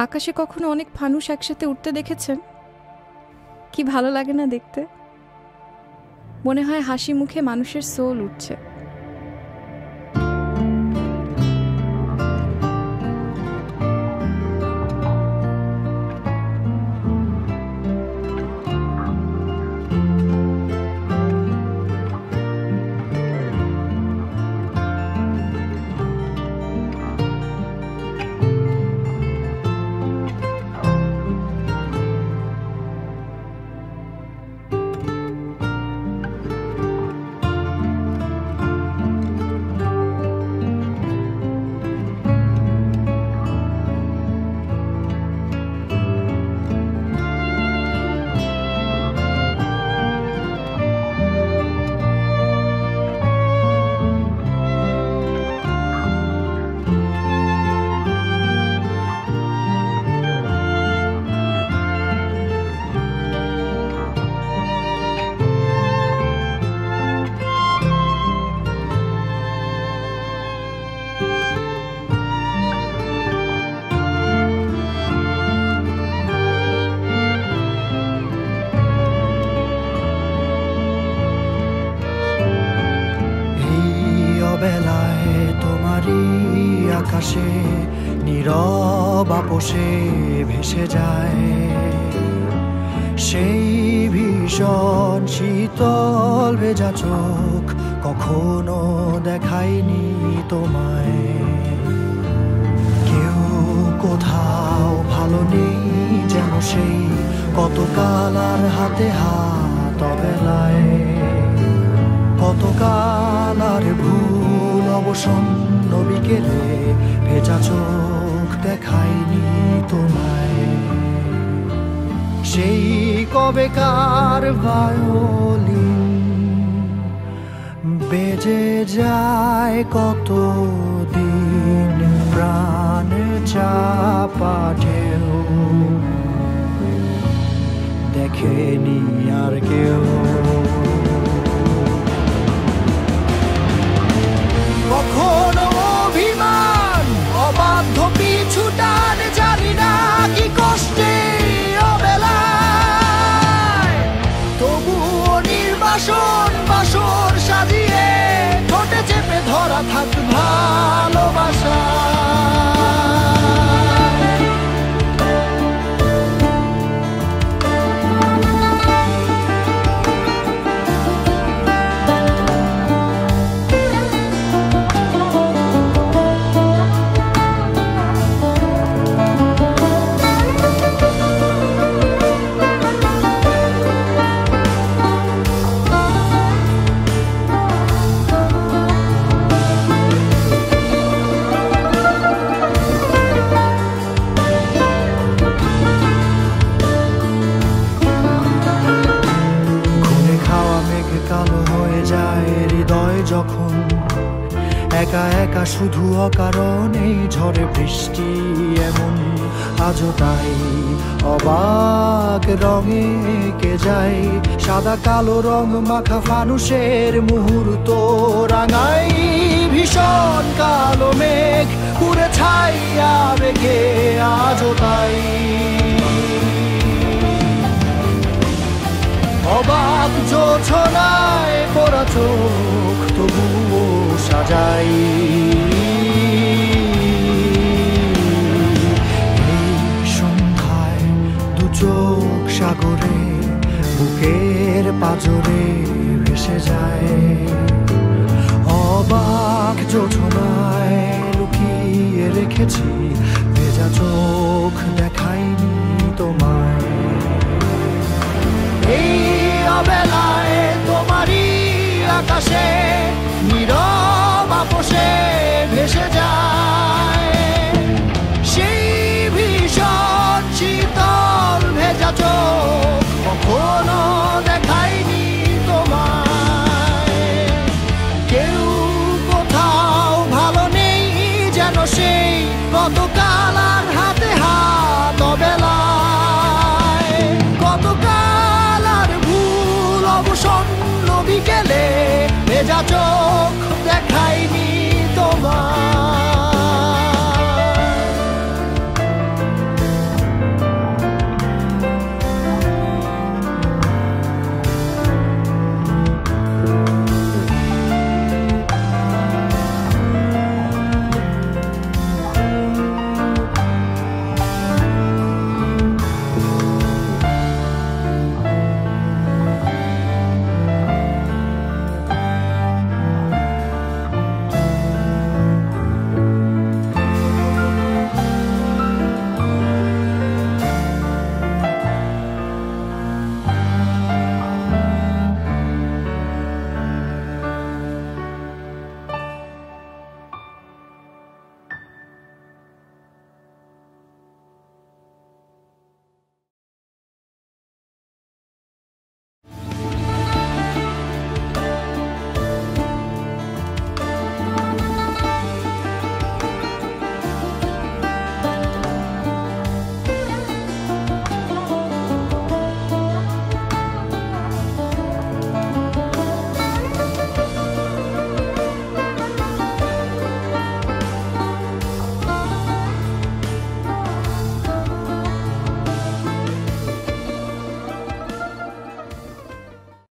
আকাশে কখনো অনেক ফানুস একসাথে উঠতে দেখেছেন? কি ভালো লাগে না দেখতে? মনে হয় হাসি মুখে মানুষের সোল উঠছে। বেলায় তোমারই আকাশে নীরব আপোষে ভেসে যায় সেই ভীষণ শীতল ভেজা চোখ, কখনো দেখায়নি তোমায়। কেউ কোথাও ভালো নেই যেন সেই কতকাল আর হাতে হাত অবেলায়, কতকাল আর ভুল অবসন্ন বিকেলে ভেজা চোখ দেখায়নি তোমায়। সেই কবেকার ভায়োলিন বেজে যায় কতদিন প্রাণ চাপা ঢেউ, দেখেনি আর কেউ। কখনো অভিমান অবাধ্য পিছু টান, জানি না কি কষ্টে অবেলায়, তবুও নির্বাসন বাসর সাজিয়ে ঠোঁটে চেপে ধরা থাক ভালোবাসা। কালো হয়ে যায় হৃদয় যখন একা একা শুধু অকারণেই ঝড়ে বৃষ্টি এমন, আজও তাই অবাক রঙে কে যায় সাদা কালো রং মাখা ফানুষের মুহূর্ত রাঙাই ভীষণ কালো মেঘ পুরে ছাইয়া বেগে, আজও তাই অবাক জোছনায় পড়া চোখ তবুও সাজাই। এই সন্ধ্যায় দু চোখ সাগরে বুকের পাজরে ভেসে যায়, অবাক জোছনায় লুকিয়ে রেখেছি ভেজা চোখ দেখায়নি তোমায়। এই অবেলায় তোমারই আকাশে নীরব আপোষে ভেসে যায় সেই ভীষণ শীতল ভেজা চোখ, কখনো দেখায়নি তোমায়। কেউ কোথাও ভালো নেই যেন সেই কতকাল আর হাতে হাত অবেলায়, কতকাল আর ভুল অবসন্ন বিকেলে ভেজা চোখ